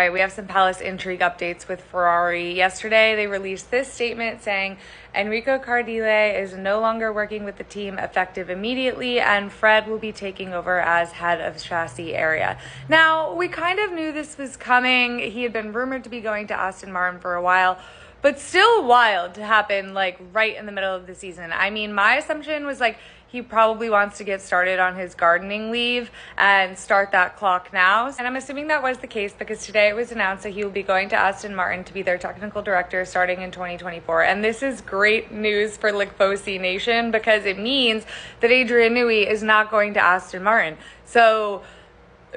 All right, we have some Palace intrigue updates with Ferrari. Yesterday, they released this statement saying Enrico Cardile is no longer working with the team effective immediately, and Fred will be taking over as head of chassis area. Now, we kind of knew this was coming. He had been rumored to be going to Aston Martin for a while, but still wild to happen like right in the middle of the season. I mean, my assumption was like he probably wants to get started on his gardening leave and start that clock now. And I'm assuming that was the case because today it was announced that he will be going to Aston Martin to be their technical director starting in 2024. And this is great news for Lickfosi Nation because it means that Adrian Newey is not going to Aston Martin. So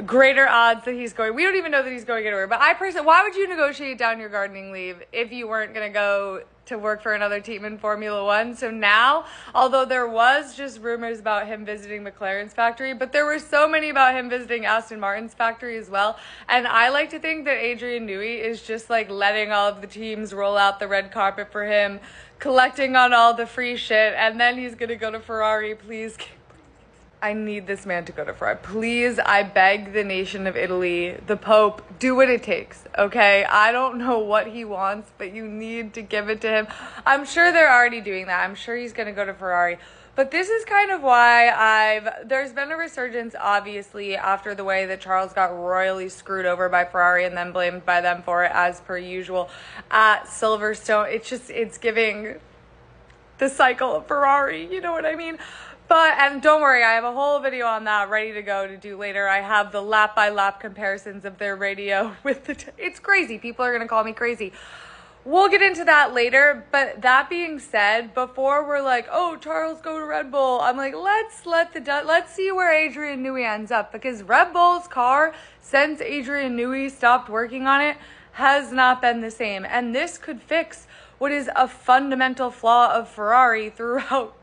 greater odds that he's going. We don't even know that he's going anywhere. But I personally, why would you negotiate down your gardening leave if you weren't going to go to work for another team in Formula One? So now, although there was just rumors about him visiting McLaren's factory, but there were so many about him visiting Aston Martin's factory as well. And I like to think that Adrian Newey is just like letting all of the teams roll out the red carpet for him, collecting on all the free shit, and then he's going to go to Ferrari. Please, I need this man to go to Ferrari. Please, I beg the nation of Italy, the Pope, do what it takes, okay? I don't know what he wants, but you need to give it to him. I'm sure they're already doing that. I'm sure he's going to go to Ferrari. But this is kind of why there's been a resurgence, obviously, after the way that Charles got royally screwed over by Ferrari and then blamed by them for it, as per usual, at Silverstone. It's giving the cycle of Ferrari, you know what I mean? And don't worry, I have a whole video on that ready to go to do later. I have the lap-by-lap comparisons of their radio with it's crazy. People are going to call me crazy. We'll get into that later. But that being said, before we're like, oh, Charles, go to Red Bull, I'm like, let's see where Adrian Newey ends up. Because Red Bull's car, since Adrian Newey stopped working on it, has not been the same. And this could fix what is a fundamental flaw of Ferrari throughout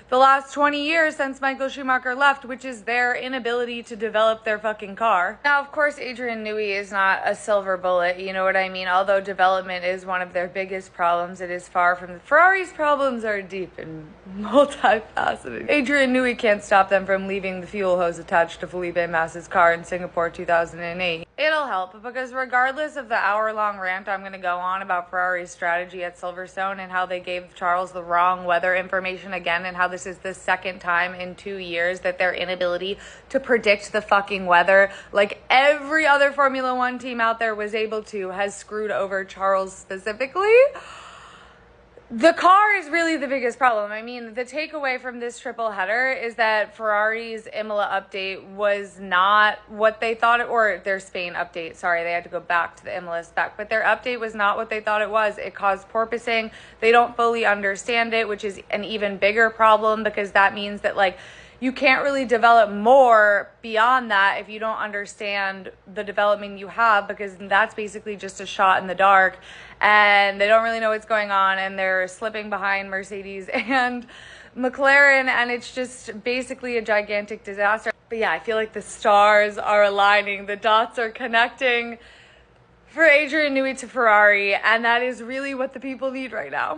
the last 20 years since Michael Schumacher left, which is their inability to develop their fucking car. Now, of course, Adrian Newey is not a silver bullet, you know what I mean? Although development is one of their biggest problems, it is far from Ferrari's problems are deep and multifaceted. Adrian Newey can't stop them from leaving the fuel hose attached to Felipe Massa's car in Singapore 2008. It'll help because regardless of the hour-long rant I'm going to go on about Ferrari's strategy at Silverstone and how they gave Charles the wrong weather information again and how this is the second time in 2 years that their inability to predict the fucking weather, like every other Formula One team out there was able to, has screwed over Charles specifically. The car is really the biggest problem. I mean, the takeaway from this triple header is that Ferrari's Imola update was not what they thought it, or their Spain update. Sorry, they had to go back to the Imola spec, but their update was not what they thought it was. It caused porpoising. They don't fully understand it, which is an even bigger problem because that means that like you can't really develop more beyond that if you don't understand the development you have, because that's basically just a shot in the dark and they don't really know what's going on and they're slipping behind Mercedes and McLaren and it's just basically a gigantic disaster. But yeah, I feel like the stars are aligning, the dots are connecting for Adrian Newey to Ferrari, and that is really what the people need right now.